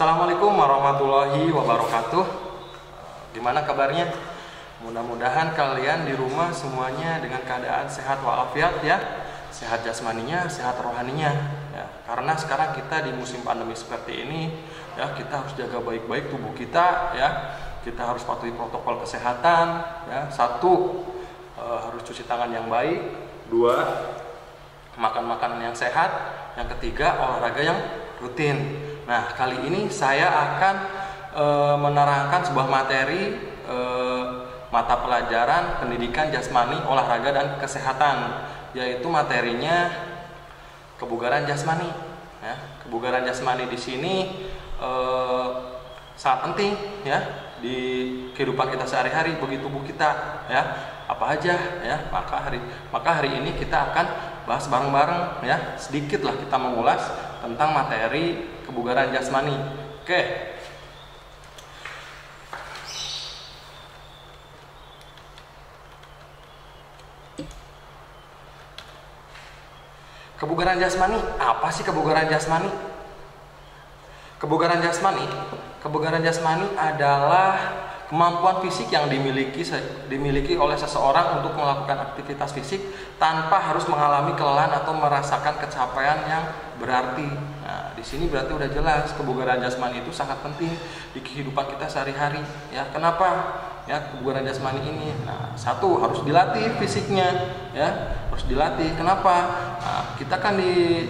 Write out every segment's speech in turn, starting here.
Assalamualaikum warahmatullahi wabarakatuh. Gimana kabarnya? Mudah-mudahan kalian di rumah semuanya dengan keadaan sehat walafiat ya. Sehat jasmaninya, sehat rohaninya ya. Karena sekarang kita di musim pandemi seperti ini ya, kita harus jaga baik-baik tubuh kita ya. Kita harus patuhi protokol kesehatan ya. Satu, harus cuci tangan yang baik. Dua, makan makanan yang sehat. Yang ketiga, olahraga yang rutin. Nah, kali ini saya akan menerangkan sebuah materi mata pelajaran pendidikan jasmani, olahraga dan kesehatan, yaitu materinya kebugaran jasmani. Ya, kebugaran jasmani di sini sangat penting ya di kehidupan kita sehari-hari bagi tubuh kita ya. Apa aja ya? Maka hari ini kita akan bahas bareng-bareng ya. Sedikitlah kita mengulas tentang materi kebugaran jasmani. Oke. Kebugaran jasmani, apa sih kebugaran jasmani? Kebugaran jasmani adalah kemampuan fisik yang dimiliki oleh seseorang untuk melakukan aktivitas fisik tanpa harus mengalami kelelahan atau merasakan capaian yang berarti. Nah, di sini berarti udah jelas kebugaran jasmani itu sangat penting di kehidupan kita sehari-hari. Ya, kenapa? Ya, kebugaran jasmani ini. Nah, satu, harus dilatih fisiknya, ya, harus dilatih. Kenapa? Nah, kita kan di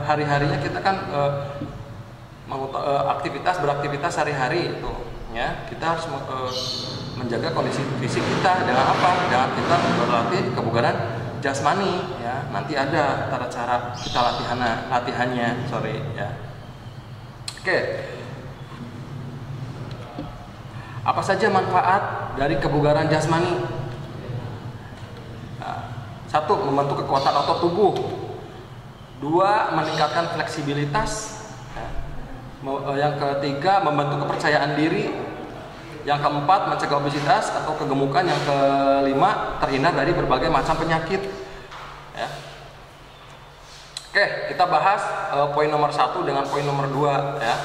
hari-harinya kita kan beraktivitas sehari-hari itu. Ya, kita harus menjaga kondisi fisik kita dengan apa? Dengan kita berlatih kebugaran jasmani ya. Nanti ada cara kita latihannya, ya. Oke. Apa saja manfaat dari kebugaran jasmani? Nah, satu, membentuk kekuatan otot tubuh. Dua, meningkatkan fleksibilitas. Yang ketiga, membentuk kepercayaan diri. Yang keempat, mencegah obesitas atau kegemukan. Yang kelima, terhindar dari berbagai macam penyakit ya. Oke, kita bahas poin nomor 1 dengan poin nomor 2 ya.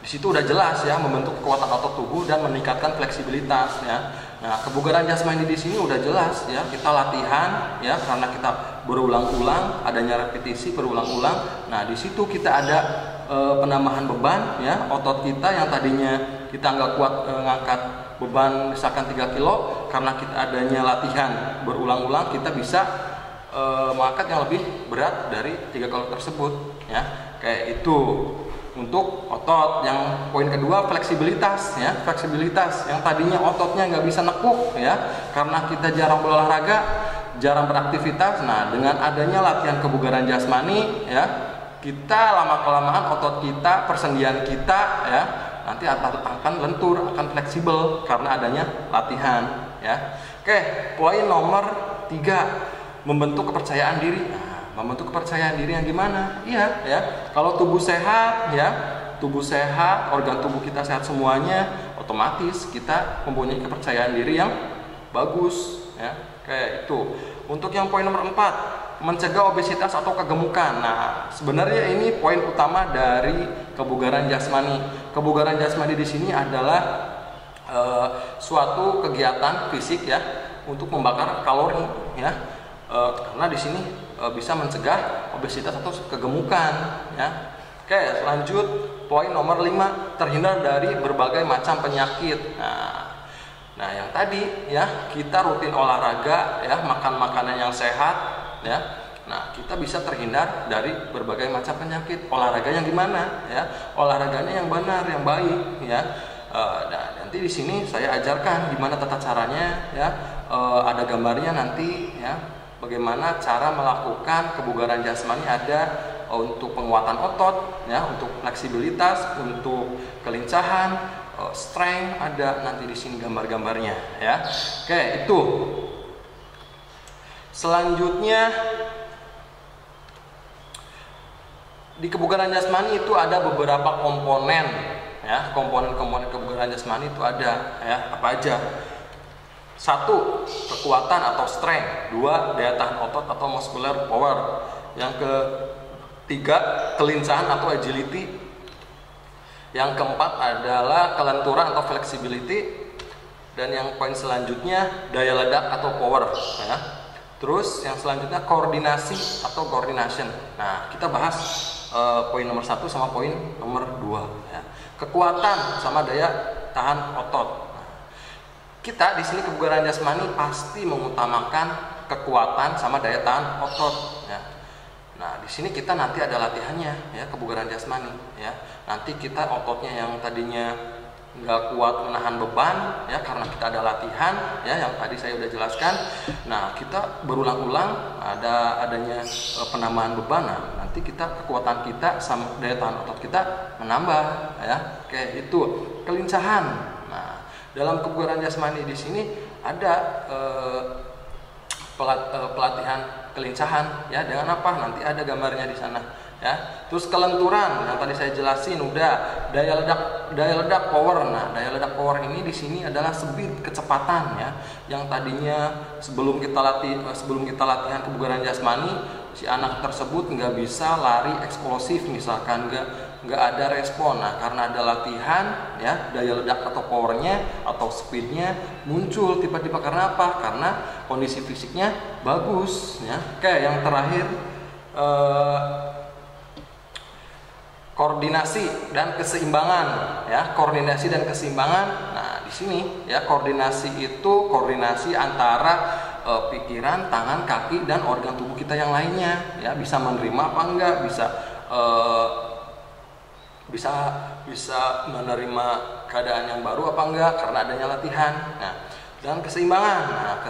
Di situ udah jelas ya, membentuk kekuatan otot tubuh dan meningkatkan fleksibilitas ya. Nah, kebugaran jasmani di sini udah jelas ya, kita latihan ya, karena kita berulang-ulang, adanya repetisi berulang-ulang. Nah, di situ kita ada penambahan beban ya, otot kita yang tadinya kita nggak kuat ngangkat beban misalkan 3 kilo, karena kita adanya latihan berulang-ulang kita bisa mengangkat yang lebih berat dari 3 kilo tersebut ya. Kayak itu untuk otot. Yang poin kedua, fleksibilitas ya. Fleksibilitas yang tadinya ototnya nggak bisa nekuk ya, karena kita jarang berolahraga, jarang beraktivitas. Nah, dengan adanya latihan kebugaran jasmani ya, kita lama-kelamaan otot kita, persendian kita ya, nanti akan lentur, akan fleksibel karena adanya latihan ya. Oke, poin nomor 3, membentuk kepercayaan diri. Nah, membentuk kepercayaan diri yang gimana? Iya ya, kalau tubuh sehat ya, tubuh sehat, organ tubuh kita sehat semuanya, otomatis kita mempunyai kepercayaan diri yang bagus ya. Kayak itu. Untuk yang poin nomor 4, mencegah obesitas atau kegemukan. Nah, sebenarnya ini poin utama dari kebugaran jasmani. Kebugaran jasmani di sini adalah suatu kegiatan fisik ya untuk membakar kalori ya. Karena di sini bisa mencegah obesitas atau kegemukan ya. Oke, lanjut poin nomor 5, terhindar dari berbagai macam penyakit. Nah, yang tadi ya, kita rutin olahraga ya, makan makanan yang sehat ya. Nah, kita bisa terhindar dari berbagai macam penyakit. Olahraga yang gimana ya? Olahraganya yang benar, yang baik ya. Nah, nanti di sini saya ajarkan gimana tata caranya ya. Ada gambarnya nanti ya. Bagaimana cara melakukan kebugaran jasmani, ada untuk penguatan otot ya, untuk fleksibilitas, untuk kelincahan, strength, ada nanti di sini gambar-gambarnya ya. Oke, itu. Selanjutnya di kebugaran jasmani itu ada beberapa komponen ya. Komponen-komponen kebugaran jasmani itu ada ya, apa aja? 1, kekuatan atau strength. 2, daya tahan otot atau muscular power. Yang ketiga, kelincahan atau agility. Yang keempat adalah kelenturan atau flexibility. Dan yang poin selanjutnya daya ledak atau power ya. Terus yang selanjutnya koordinasi atau coordination. Nah, kita bahas poin nomor 1 sama poin nomor 2 ya. Kekuatan sama daya tahan otot. Nah, kita di sini kebugaran jasmani pasti mengutamakan kekuatan sama daya tahan otot ya. Nah, di sini kita nanti ada latihannya ya, kebugaran jasmani ya. Nanti kita ototnya yang tadinya nggak kuat menahan beban ya, karena kita ada latihan ya yang tadi saya udah jelaskan. Nah, kita berulang-ulang adanya penambahan beban. Nah, nanti kita kekuatan kita sama daya tahan otot kita menambah ya. Oke, itu kelincahan. Nah, dalam kebugaran jasmani di sini ada pelatihan kelincahan ya, dengan apa? Nanti ada gambarnya di sana ya. Terus kelenturan yang tadi saya jelasin udah. Daya ledak power. Nah, daya ledak power ini di sini adalah speed, kecepatan ya. Yang tadinya sebelum kita latihan kebugaran jasmani, si anak tersebut nggak bisa lari eksplosif misalkan, nggak ada respon. Nah, karena ada latihan ya, daya ledak atau powernya atau speednya muncul tiba-tiba. Karena apa? Karena kondisi fisiknya bagus ya. Oke, yang terakhir koordinasi dan keseimbangan ya. Koordinasi dan keseimbangan. Nah, di sini ya, koordinasi itu koordinasi antara pikiran, tangan, kaki dan organ tubuh kita yang lainnya ya. Bisa menerima apa enggak, bisa menerima keadaan yang baru apa enggak karena adanya latihan. Nah, dan keseimbangan.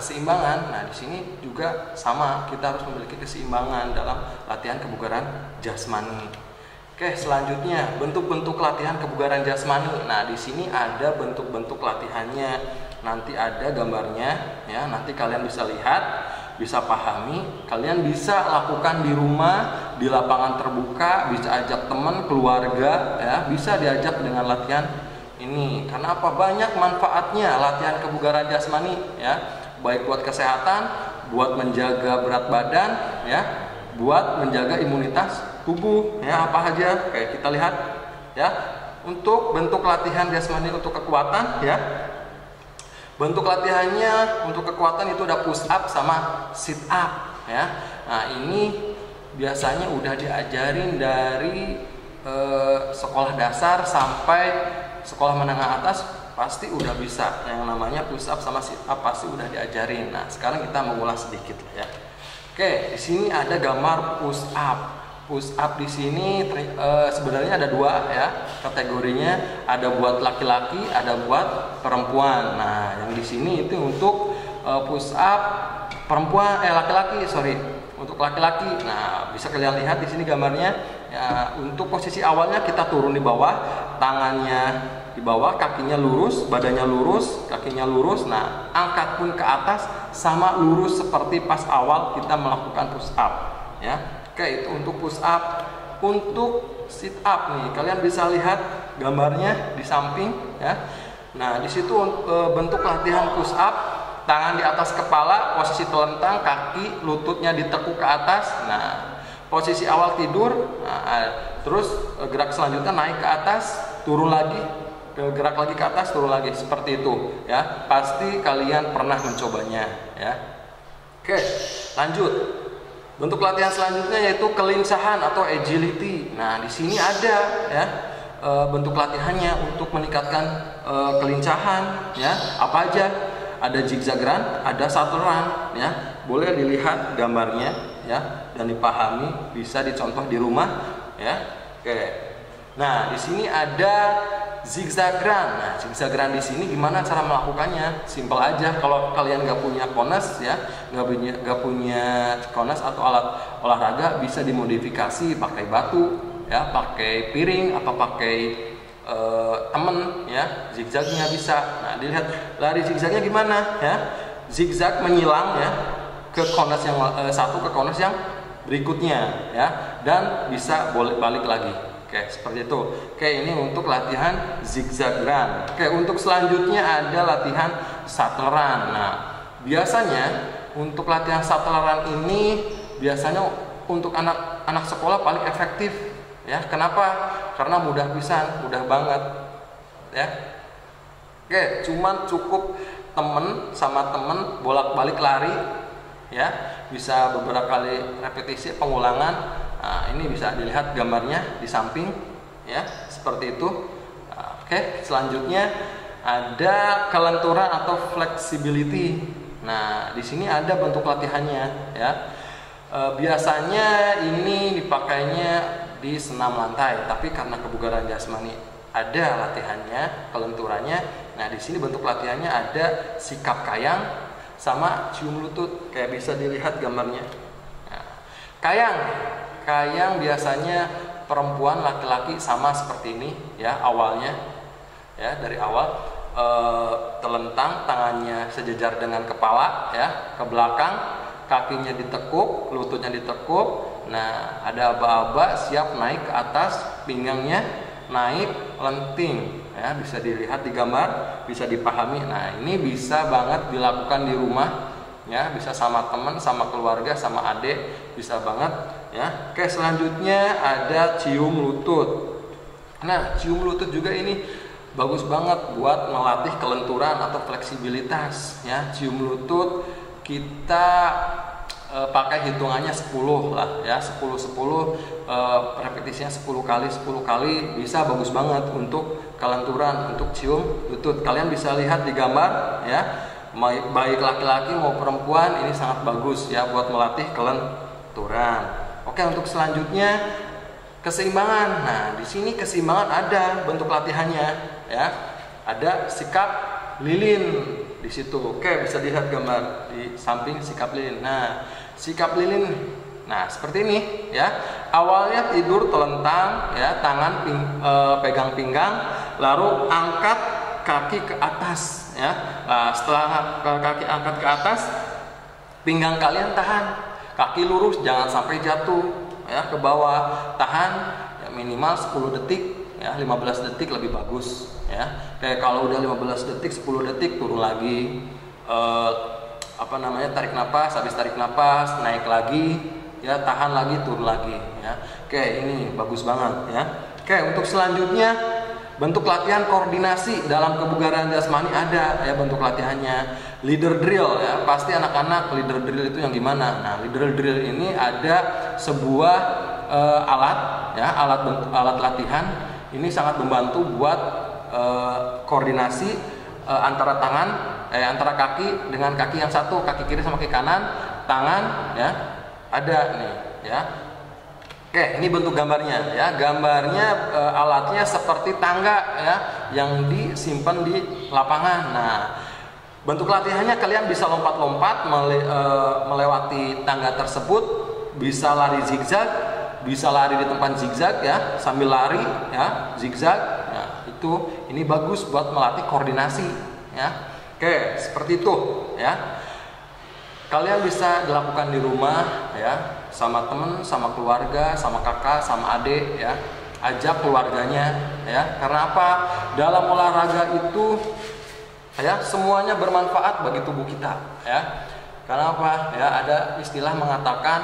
Nah, di sini juga sama, kita harus memiliki keseimbangan dalam latihan kebugaran jasmani. Oke, selanjutnya bentuk-bentuk latihan kebugaran jasmani. Nah, di sini ada bentuk-bentuk latihannya. Nanti ada gambarnya ya. Nanti kalian bisa lihat, bisa pahami. Kalian bisa lakukan di rumah, di lapangan terbuka, bisa ajak teman, keluarga ya. Bisa diajak dengan latihan ini. Karena apa? Banyak manfaatnya latihan kebugaran jasmani ya. Baik buat kesehatan, buat menjaga berat badan ya, buat menjaga imunitas tubuh ya. Apa aja kayak kita lihat ya. Untuk bentuk latihan jasmani untuk kekuatan ya, bentuk latihannya untuk kekuatan itu ada push up sama sit up ya. Nah, ini biasanya udah diajarin dari sekolah dasar sampai sekolah menengah atas, pasti udah bisa yang namanya push up sama sit up, pasti udah diajarin. Nah, sekarang kita mengulas sedikit ya. Oke, di sini ada gambar push up. Push up di sini sebenarnya ada dua ya kategorinya, ada buat laki-laki, ada buat perempuan. Nah, yang di sini itu untuk push up perempuan laki-laki, untuk laki-laki. Nah, bisa kalian lihat di sini gambarnya ya. Untuk posisi awalnya kita turun di bawah, tangannya di bawah, kakinya lurus, badannya lurus, kakinya lurus. Nah, angkat pun ke atas sama lurus seperti pas awal kita melakukan push up ya. Oke, itu untuk push up. Untuk sit up nih, kalian bisa lihat gambarnya di samping ya. Nah, di situ bentuk latihan push up, tangan di atas kepala, posisi telentang, kaki lututnya ditekuk ke atas. Nah, posisi awal tidur, terus gerak selanjutnya naik ke atas, turun lagi, gerak lagi ke atas, turun lagi, seperti itu ya. Pasti kalian pernah mencobanya ya. Oke, lanjut. Bentuk latihan selanjutnya yaitu kelincahan atau agility. Nah, di sini ada ya bentuk latihannya untuk meningkatkan kelincahan ya. Apa aja? Ada zigzag run, ada shuttle run ya. Boleh dilihat gambarnya ya dan dipahami, bisa dicontoh di rumah ya. Oke. Nah, di sini ada zigzag run. Nah, zigzag run di sini gimana cara melakukannya? Simpel aja. Kalau kalian nggak punya kones ya, nggak punya kones atau alat olahraga, bisa dimodifikasi pakai batu ya, pakai piring, apa pakai temen ya. Zigzagnya bisa. Nah, dilihat lari zigzagnya gimana ya? Zigzag menyilang ya ke kones yang satu ke kones yang berikutnya ya, dan bisa boleh balik lagi. Oke, seperti itu. Oke, ini untuk latihan zigzag run. Oke, untuk selanjutnya ada latihan shuttle run. Nah, biasanya untuk latihan shuttle run ini biasanya untuk anak sekolah paling efektif ya. Kenapa? karena mudah pisan, mudah banget ya. Oke, cuman cukup temen sama temen bolak-balik lari ya, bisa beberapa kali repetisi pengulangan. Nah, ini bisa dilihat gambarnya di samping ya, seperti itu. Oke, selanjutnya ada kelenturan atau flexibility. Nah, di sini ada bentuk latihannya ya. Biasanya ini dipakainya di senam lantai, tapi karena kebugaran jasmani ada latihannya, kelenturannya. Nah, di sini bentuk latihannya ada sikap kayang sama cium lutut, kayak bisa dilihat gambarnya. Nah, kayang biasanya perempuan, laki-laki sama seperti ini ya awalnya ya, dari awal telentang, tangannya sejajar dengan kepala ya, ke belakang, kakinya ditekuk, lututnya ditekuk. Nah, ada aba-aba siap naik ke atas, pinggangnya naik lenting ya, bisa dilihat di gambar, bisa dipahami. Nah, ini bisa banget dilakukan di rumah ya, bisa sama teman, sama keluarga, sama adik, bisa banget ya. Oke, selanjutnya ada cium lutut. Nah, cium lutut juga ini bagus banget buat melatih kelenturan atau fleksibilitas ya. Cium lutut kita pakai hitungannya 10 lah ya, 10 repetisinya 10 kali bisa bagus banget untuk kelenturan, untuk cium lutut. Kalian bisa lihat di gambar ya, baik laki-laki mau perempuan, ini sangat bagus ya buat melatih kelenturan. Oke, untuk selanjutnya keseimbangan. Nah, di sini keseimbangan ada bentuk latihannya ya, ada sikap lilin di situ. Oke, bisa lihat gambar di samping sikap lilin. Nah, sikap lilin, nah seperti ini ya. Awalnya tidur telentang ya, tangan pegang pinggang, lalu angkat kaki ke atas ya. Nah, setelah kaki angkat ke atas, pinggang kalian tahan, kaki lurus, jangan sampai jatuh ya ke bawah, tahan ya, minimal 10 detik ya, 15 detik lebih bagus ya. Kayak kalau udah 15 detik, 10 detik turun lagi, tarik napas, habis tarik napas naik lagi ya, tahan lagi, turun lagi ya. Oke, ini bagus banget ya. Oke, untuk selanjutnya bentuk latihan koordinasi dalam kebugaran jasmani ada ya, bentuk latihannya leader drill ya. Pasti anak-anak leader drill itu yang gimana? Nah, leader drill ini ada sebuah alat ya, alat latihan. Ini sangat membantu buat koordinasi antara tangan, antara kaki dengan kaki yang satu, kaki kiri sama kaki kanan, tangan ya, ada nih ya. Oke, ini bentuk gambarnya ya. Gambarnya alatnya seperti tangga ya, yang disimpan di lapangan. Nah, bentuk latihannya kalian bisa lompat-lompat melewati tangga tersebut, bisa lari zigzag, bisa lari di tempat zigzag ya, sambil lari ya, zigzag. Nah, ini bagus buat melatih koordinasi ya. Oke, seperti itu ya. Kalian bisa dilakukan di rumah ya, sama temen, sama keluarga, sama kakak, sama adik ya. Ajak keluarganya ya. Karena apa? Dalam olahraga itu ya, semuanya bermanfaat bagi tubuh kita ya. Karena apa? Ya, ada istilah mengatakan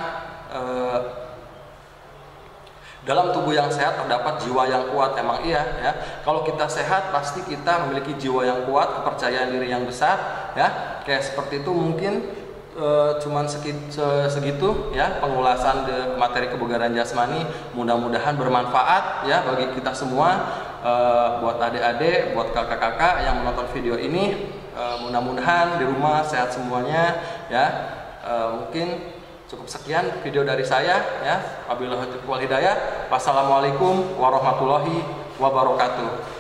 dalam tubuh yang sehat terdapat jiwa yang kuat. Emang iya ya. Kalau kita sehat pasti kita memiliki jiwa yang kuat, kepercayaan diri yang besar ya. Kayak seperti itu mungkin cuman segitu ya pengulasan materi kebugaran jasmani. Mudah-mudahan bermanfaat ya bagi kita semua, buat adik-adik, buat kakak-kakak yang menonton video ini. Mudah-mudahan di rumah sehat semuanya ya. Mungkin cukup sekian video dari saya ya. Wabillahi taufiq wal hidayah. Wassalamualaikum warahmatullahi wabarakatuh.